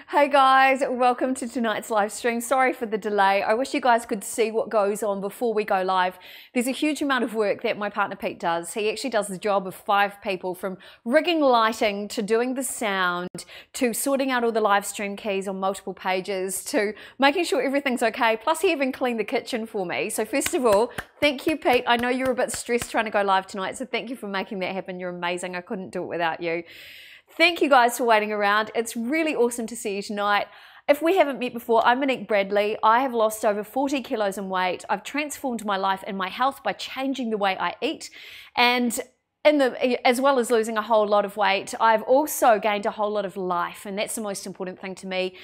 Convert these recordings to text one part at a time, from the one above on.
Hey guys, welcome to tonight's live stream. Sorry for the delay. I wish you guys could see what goes on before we go live. There's a huge amount of work that my partner Pete does. He actually does the job of 5 people, from rigging lighting to doing the sound to sorting out all the live stream keys on multiple pages to making sure everything's okay. Plus he even cleaned the kitchen for me. So first of all, thank you, Pete. I know you're a bit stressed trying to go live tonight, so thank you for making that happen. You're amazing. I couldn't do it without you. Thank you guys for waiting around. It's really awesome to see you tonight. If we haven't met before, I'm Monique Bradley. I have lost over 40 kilos in weight. I've transformed my life and my health by changing the way I eat. And as well as losing a whole lot of weight, I've also gained a whole lot of life, and that's the most important thing to me.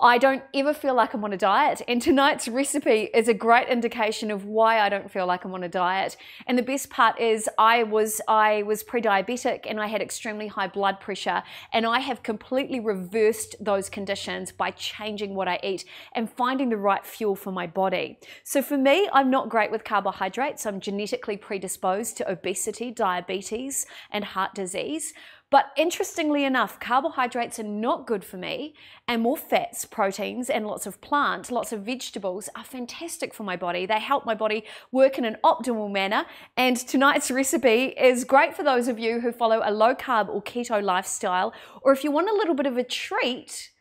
I don't ever feel like I'm on a diet, and tonight's recipe is a great indication of why I don't feel like I'm on a diet. And the best part is I was pre-diabetic and I had extremely high blood pressure, and I have completely reversed those conditions by changing what I eat and finding the right fuel for my body. So for me, I'm not great with carbohydrates. I'm genetically predisposed to obesity, diabetes, and heart disease. But interestingly enough, carbohydrates are not good for me, and more fats, proteins, and lots of plant, lots of vegetables are fantastic for my body. They help my body work in an optimal manner, and tonight's recipe is great for those of you who follow a low carb or keto lifestyle, or if you want a little bit of a treat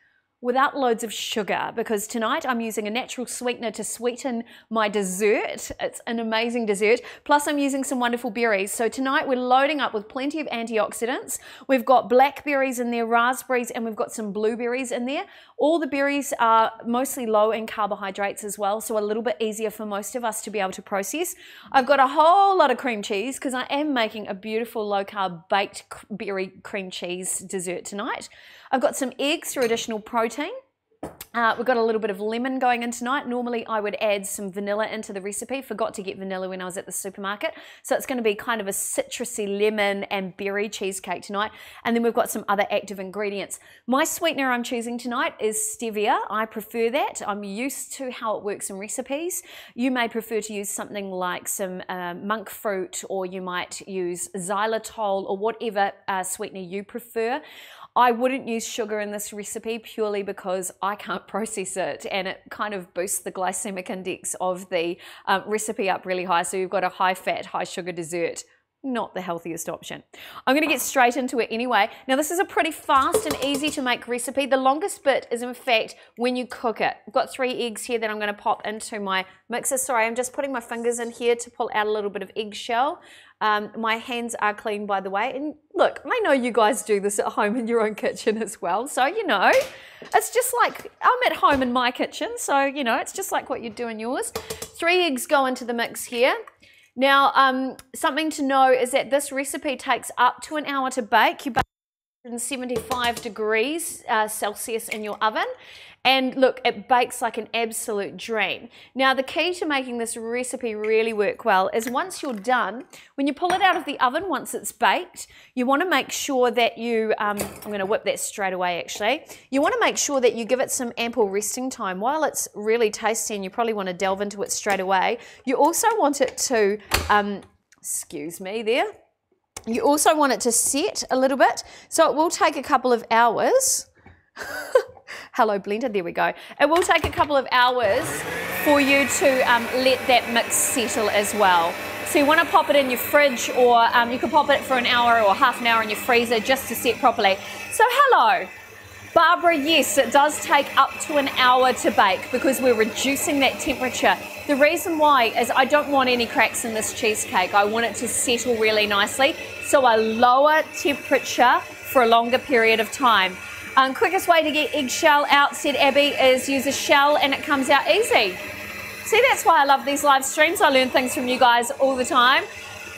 without loads of sugar, because tonight I'm using a natural sweetener to sweeten my dessert. It's an amazing dessert. Plus I'm using some wonderful berries. So tonight we're loading up with plenty of antioxidants. We've got blackberries in there, raspberries, and we've got some blueberries in there. All the berries are mostly low in carbohydrates as well, so a little bit easier for most of us to be able to process. I've got a whole lot of cream cheese because I am making a beautiful low carb baked berry cream cheese dessert tonight. I've got some eggs for additional protein. We've got a little bit of lemon going in tonight. Normally I would add some vanilla into the recipe. Forgot to get vanilla when I was at the supermarket. So it's going to be kind of a citrusy lemon and berry cheesecake tonight. And then we've got some other active ingredients. My sweetener I'm choosing tonight is stevia. I prefer that. I'm used to how it works in recipes. You may prefer to use something like some monk fruit, or you might use xylitol, or whatever sweetener you prefer. I wouldn't use sugar in this recipe purely because I can't process it, and it kind of boosts the glycemic index of the recipe up really high. So you've got a high fat, high sugar dessert. Not the healthiest option. I'm going to get straight into it anyway. Now this is a pretty fast and easy to make recipe. The longest bit is in fact when you cook it. I've got 3 eggs here that I'm going to pop into my mixer. Sorry, I'm just putting my fingers in here to pull out a little bit of eggshell. My hands are clean, by the way, and look, I know you guys do this at home in your own kitchen as well, so you know, it's just like I'm at home in my kitchen, so you know, it's just like what you do in yours. 3 eggs go into the mix here. Now, something to know is that this recipe takes up to an hour to bake. You bake 175 degrees Celsius in your oven. And look, it bakes like an absolute dream. Now, the key to making this recipe really work well is once you're done, when you pull it out of the oven, once it's baked, you want to make sure that you, I'm going to whip that straight away actually. You want to make sure that you give it some ample resting time. While it's really tasty and you probably want to delve into it straight away, you also want it to, excuse me there, you also want it to set a little bit. So it will take a couple of hours. Hello blender, there we go. It will take a couple of hours for you to let that mix settle as well. So you want to pop it in your fridge, or you can pop it for an hour or half an hour in your freezer just to set properly. So hello, Barbara, yes, it does take up to an hour to bake because we're reducing that temperature. The reason why is I don't want any cracks in this cheesecake. I want it to settle really nicely. So a lower temperature for a longer period of time. Quickest way to get eggshell out, said Abby, is use a shell and it comes out easy. See, that's why I love these live streams. I learn things from you guys all the time.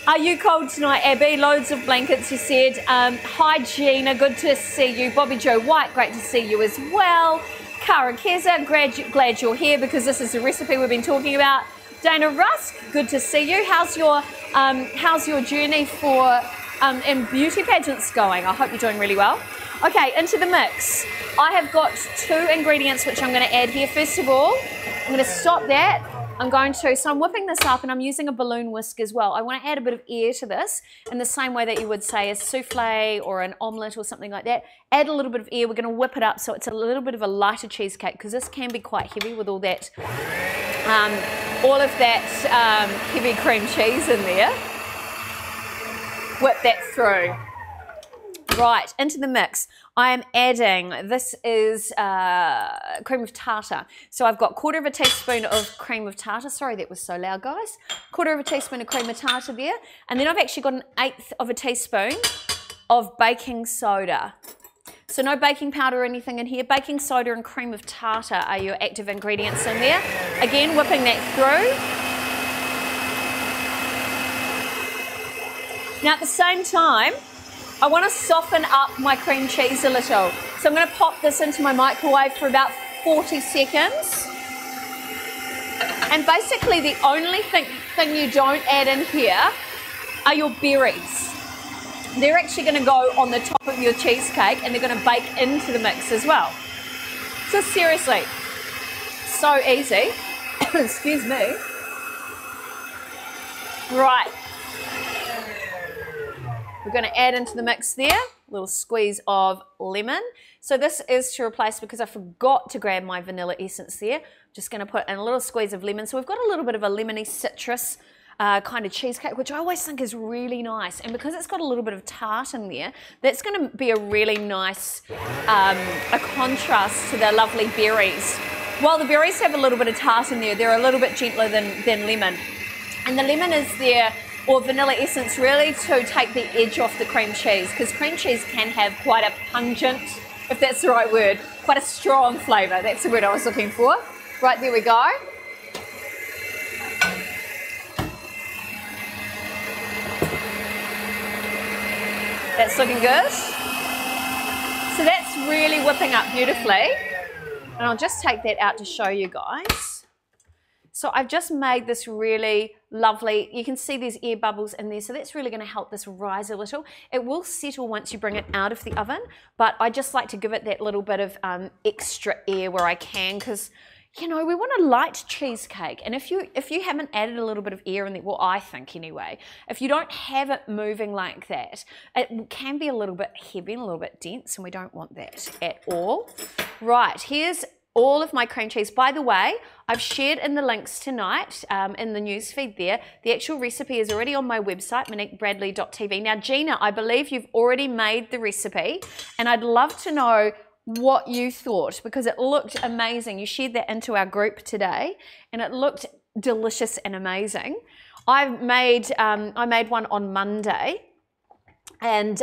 Are you cold tonight, Abby? Loads of blankets, you said. Hi, Gina. Good to see you. Bobby Joe White, great to see you as well. Cara Keza, glad you're here because this is the recipe we've been talking about. Dana Rusk, good to see you. How's your journey for in beauty pageants going? I hope you're doing really well. Okay, into the mix. I have got 2 ingredients which I'm going to add here. First of all, I'm going to stop that. So I'm whipping this up and I'm using a balloon whisk as well. I want to add a bit of air to this in the same way that you would say a souffle or an omelette or something like that. Add a little bit of air. We're going to whip it up so it's a little bit of a lighter cheesecake because this can be quite heavy with all that heavy cream cheese in there. Whip that through. Right, into the mix. I am adding, this is cream of tartar. So I've got 1/4 teaspoon of cream of tartar. Sorry, that was so loud, guys. 1/4 teaspoon of cream of tartar there. And then I've actually got 1/8 teaspoon of baking soda. So no baking powder or anything in here. Baking soda and cream of tartar are your active ingredients in there. Again, whipping that through. Now at the same time, I want to soften up my cream cheese a little. So I'm going to pop this into my microwave for about 40 seconds. And basically the only thing you don't add in here are your berries. They're actually going to go on the top of your cheesecake and they're going to bake into the mix as well. So seriously, so easy. Excuse me. Right. We're going to add into the mix there a little squeeze of lemon. So this is to replace, because I forgot to grab my vanilla essence there, just going to put in a little squeeze of lemon. So we've got a little bit of a lemony citrus kind of cheesecake, which I always think is really nice. And because it's got a little bit of tart in there, that's going to be a really nice a contrast to the lovely berries. While the berries have a little bit of tart in there, they're a little bit gentler than lemon. And the lemon is there, or vanilla essence, really to take the edge off the cream cheese, because cream cheese can have quite a pungent, if that's the right word, quite a strong flavour. That's the word I was looking for. Right, there we go. That's looking good. So that's really whipping up beautifully. And I'll just take that out to show you guys. So I've just made this really lovely, you can see there's air bubbles in there, so that's really going to help this rise a little. It will settle once you bring it out of the oven, but I just like to give it that little bit of extra air where I can, because you know, we want a light cheesecake, and if you haven't added a little bit of air in there, well, I think anyway, if you don't have it moving like that, it can be a little bit heavy and a little bit dense, and we don't want that at all. Right, here's all of my cream cheese. By the way, I've shared in the links tonight in the news feed there. The actual recipe is already on my website, moniquebradley.tv. Now, Gina, I believe you've already made the recipe, and I'd love to know what you thought, because it looked amazing. You shared that into our group today, and it looked delicious and amazing. I made one on Monday, and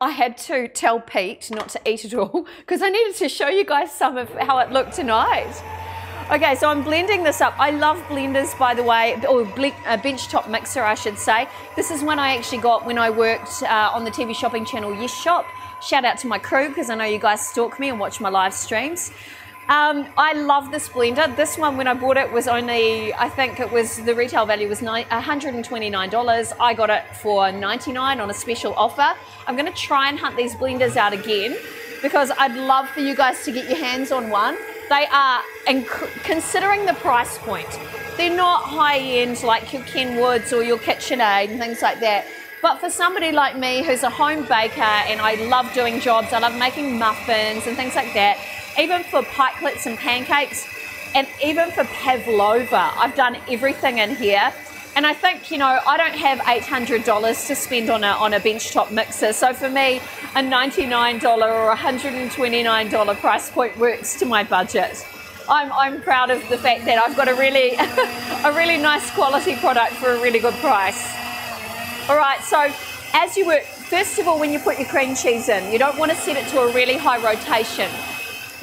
I had to tell Pete not to eat it all because I needed to show you guys some of how it looked tonight. Okay, so I'm blending this up. I love blenders, by the way, or a benchtop mixer, I should say. This is one I actually got when I worked on the TV shopping channel Yes Shop. Shout out to my crew, because I know you guys stalk me and watch my live streams. I love this blender. This one, when I bought it, was only, I think it was, the retail value was $129. I got it for $99 on a special offer. I'm going to try and hunt these blenders out again, because I'd love for you guys to get your hands on one. They are, considering the price point, they're not high-end like your Kenwoods or your KitchenAid and things like that. But for somebody like me who's a home baker, and I love doing jobs, I love making muffins and things like that, even for pikelets and pancakes, and even for pavlova, I've done everything in here. And I think, you know, I don't have $800 to spend on a benchtop mixer. So for me, a $99 or $129 price point works to my budget. I'm proud of the fact that I've got a really, a really nice quality product for a really good price. All right, so as you work, first of all, when you put your cream cheese in, you don't want to set it to a really high rotation,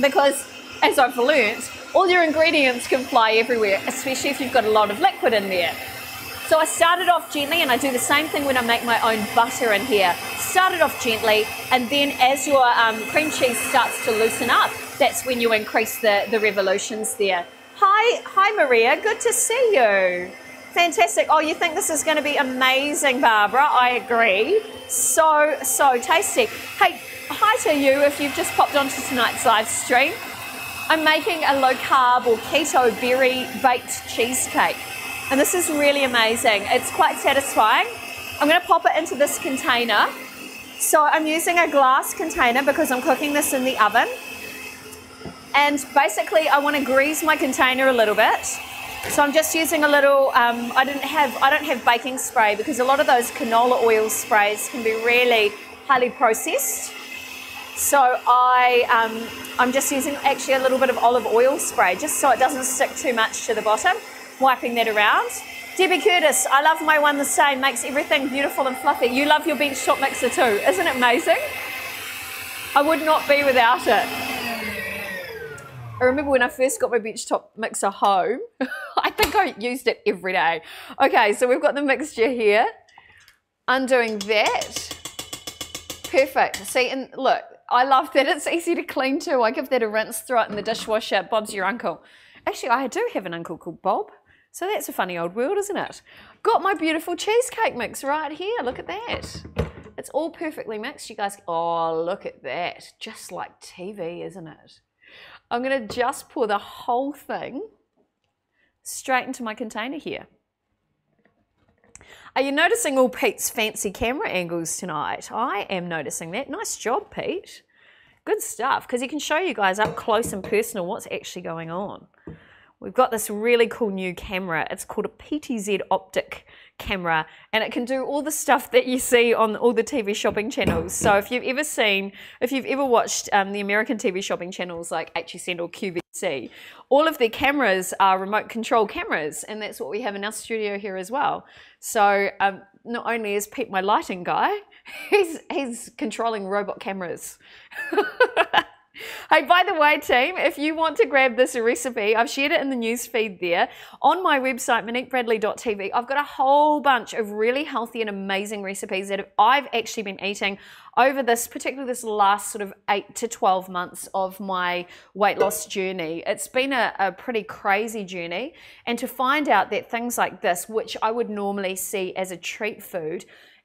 because as I've learnt, all your ingredients can fly everywhere, especially if you've got a lot of liquid in there. So I started off gently, and I do the same thing when I make my own butter in here. Start it off gently, and then as your cream cheese starts to loosen up, that's when you increase the revolutions there. Hi Maria, good to see you. Fantastic. Oh, you think this is going to be amazing, Barbara? I agree. So tasty. Hey, hi to you if you've just popped onto tonight's live stream. I'm making a low carb or keto berry baked cheesecake. And this is really amazing. It's quite satisfying. I'm going to pop it into this container. So I'm using a glass container because I'm cooking this in the oven. And basically I want to grease my container a little bit. So I'm just using a little, I don't have baking spray because a lot of those canola oil sprays can be really highly processed. So I'm just using actually a little bit of olive oil spray just so it doesn't stick too much to the bottom, wiping that around. Debbie Curtis, I love my one the same, makes everything beautiful and fluffy. You love your benchtop mixer too, isn't it amazing? I would not be without it. I remember when I first got my benchtop mixer home, I think I used it every day. Okay, so we've got the mixture here. Undoing that. Perfect. See, and look, I love that it's easy to clean too. I give that a rinse, throw it in the dishwasher. Bob's your uncle. Actually, I do have an uncle called Bob. So that's a funny old world, isn't it? Got my beautiful cheesecake mix right here. Look at that. It's all perfectly mixed. You guys, oh, look at that. Just like TV, isn't it? I'm going to just pour the whole thing straight into my container here. Are you noticing all Pete's fancy camera angles tonight? I am noticing that. Nice job, Pete. Good stuff, because he can show you guys up close and personal what's actually going on. We've got this really cool new camera. It's called a PTZ optic camera, and it can do all the stuff that you see on all the TV shopping channels. So if you've ever watched the American TV shopping channels like HSN or QVC, all of their cameras are remote control cameras, and that's what we have in our studio here as well. So not only is Pete my lighting guy, he's controlling robot cameras. Hey, by the way, team, if you want to grab this recipe, I've shared it in the news feed there. On my website, moniquebradley.tv, I've got a whole bunch of really healthy and amazing recipes that I've actually been eating over particularly this last sort of 8 to 12 months of my weight loss journey. It's been a pretty crazy journey. And to find out that things like this, which I would normally see as a treat food,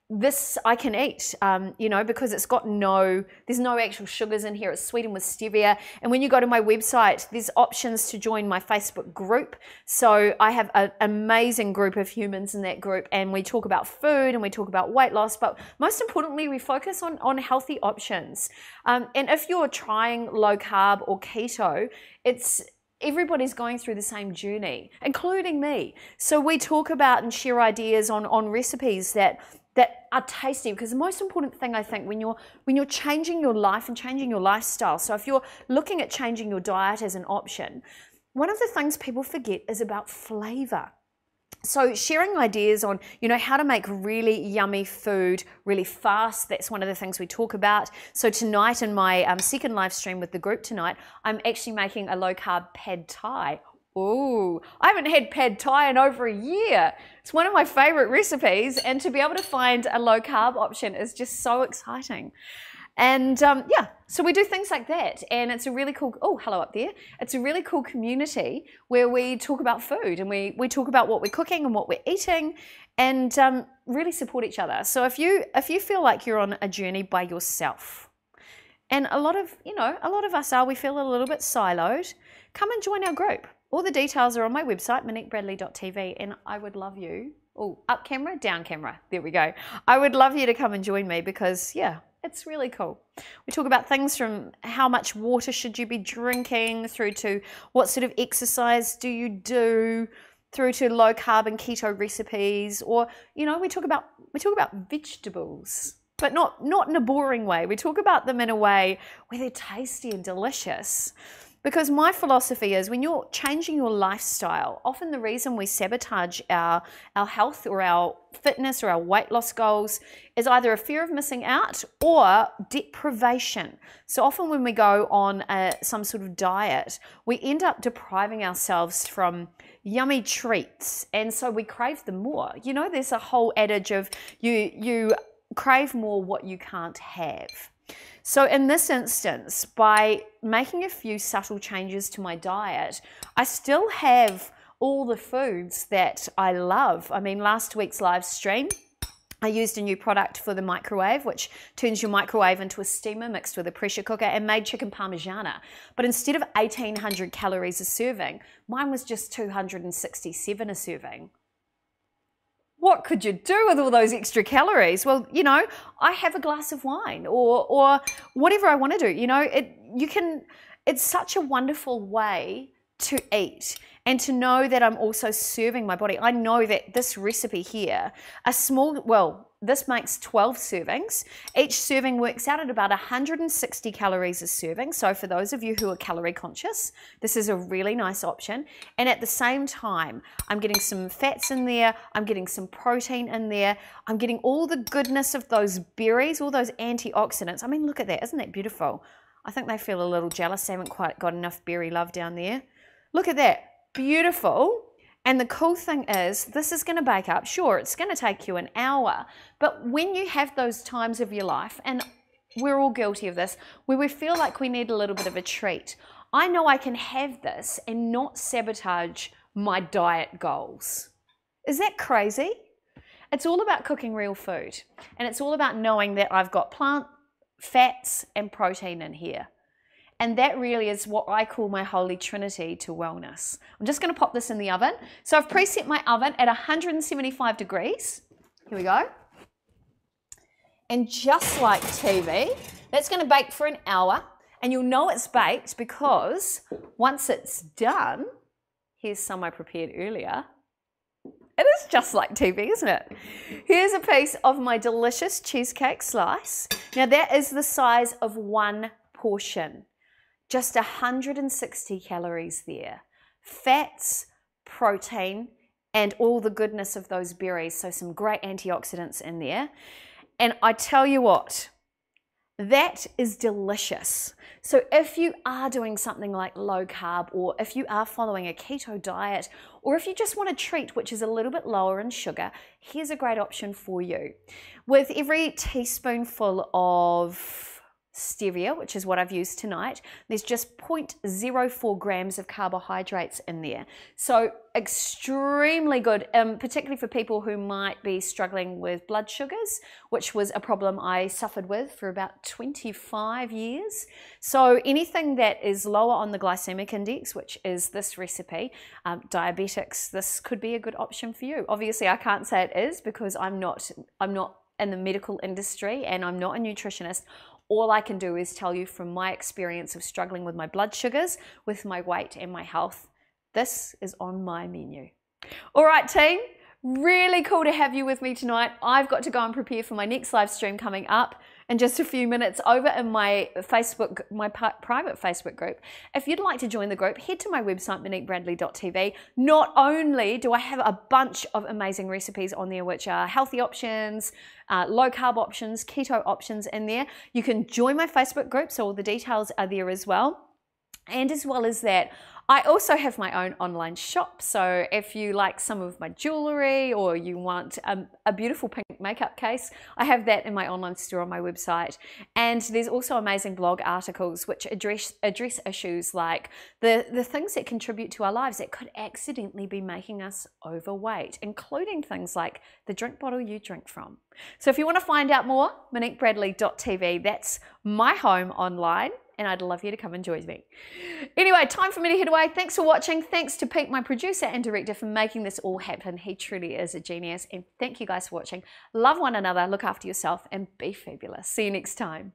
this I can eat, you know, because it's got there's no actual sugars in here. It's sweetened with stevia. And when you go to my website, there's options to join my Facebook group. So I have an amazing group of humans in that group, and we talk about food and we talk about weight loss, but most importantly, we focus on healthy options. And if you're trying low carb or keto, everybody's going through the same journey, including me. So we talk about and share ideas on recipes that are tasty, because the most important thing, I think, when you're changing your life and changing your lifestyle, so if you're looking at changing your diet as an option, one of the things people forget is about flavor. So sharing ideas on, you know, how to make really yummy food really fast, that's one of the things we talk about. So tonight in my second live stream with the group tonight, I'm actually making a low carb pad thai. Ooh, I haven't had pad thai in over a year. It's one of my favorite recipes, and to be able to find a low carb option is just so exciting. And yeah, so we do things like that, and it's a really cool, oh, hello up there. It's a really cool community where we talk about food, and we talk about what we're cooking and what we're eating, and really support each other. So if you feel like you're on a journey by yourself, and a lot of us we feel a little bit siloed, come and join our group. All the details are on my website, moniquebradley.tv, and I would love you, oh, up camera, down camera, there we go. I would love you to come and join me because, yeah, it's really cool. We talk about things from how much water should you be drinking, through to what sort of exercise do you do, through to low carb and keto recipes, or, you know, we talk about vegetables, but not in a boring way. We talk about them in a way where they're tasty and delicious. Because my philosophy is when you're changing your lifestyle, often the reason we sabotage our health or our fitness or our weight loss goals is either a fear of missing out or deprivation. So often when we go on some sort of diet, we end up depriving ourselves from yummy treats, and so we crave them more. You know, there's a whole adage of you crave more what you can't have. So in this instance, by making a few subtle changes to my diet, I still have all the foods that I love. I mean, last week's live stream, I used a new product for the microwave, which turns your microwave into a steamer mixed with a pressure cooker, and made chicken parmigiana. But instead of 1,800 calories a serving, mine was just 267 a serving. What could you do with all those extra calories? Well, you know, I have a glass of wine or whatever I want to do. You know, it's such a wonderful way to eat and to know that I'm also serving my body. I know that this recipe here, this makes 12 servings. Each serving works out at about 160 calories a serving. So for those of you who are calorie conscious, this is a really nice option. And at the same time, I'm getting some fats in there. I'm getting some protein in there. I'm getting all the goodness of those berries, all those antioxidants. I mean, look at that. Isn't that beautiful? I think they feel a little jealous. They haven't quite got enough berry love down there. Look at that. Beautiful. And the cool thing is, this is going to bake up. Sure, it's going to take you an hour, but when you have those times of your life, and we're all guilty of this, where we feel like we need a little bit of a treat, I know I can have this and not sabotage my diet goals. Is that crazy? It's all about cooking real food, and it's all about knowing that I've got plant fats and protein in here. And that really is what I call my holy trinity to wellness. I'm just going to pop this in the oven. So I've preset my oven at 175 degrees. Here we go. And just like TV, that's going to bake for an hour. And you'll know it's baked because once it's done, here's some I prepared earlier. It is just like TV, isn't it? Here's a piece of my delicious cheesecake slice. Now that is the size of one portion. Just 160 calories there. Fats, protein, and all the goodness of those berries. So some great antioxidants in there. And I tell you what, that is delicious. So if you are doing something like low carb, or if you are following a keto diet, or if you just want a treat which is a little bit lower in sugar, here's a great option for you. With every teaspoonful of stevia, which is what I've used tonight, there's just 0.04 grams of carbohydrates in there. So extremely good, particularly for people who might be struggling with blood sugars, which was a problem I suffered with for about 25 years. So anything that is lower on the glycemic index, which is this recipe, diabetics, this could be a good option for you. Obviously, I can't say it is because I'm not in the medical industry and I'm not a nutritionist. All I can do is tell you from my experience of struggling with my blood sugars, with my weight and my health. This is on my menu. All right, team, really cool to have you with me tonight. I've got to go and prepare for my next live stream coming up in just a few minutes over in my Facebook, my private Facebook group. If you'd like to join the group, head to my website, moniquebradley.tv. Not only do I have a bunch of amazing recipes on there, which are healthy options, low carb options, keto options in there. You can join my Facebook group, so all the details are there as well. And as well as that, I also have my own online shop. So if you like some of my jewelry or you want a beautiful pink makeup case, I have that in my online store on my website. And there's also amazing blog articles which address issues like the things that contribute to our lives that could accidentally be making us overweight, including things like the drink bottle you drink from. So if you want to find out more, moniquebradley.tv, that's my home online. And I'd love you to come and join me. Anyway, time for me to head away. Thanks for watching. Thanks to Pete, my producer and director, for making this all happen. He truly is a genius. And thank you guys for watching. Love one another, look after yourself, and be fabulous. See you next time.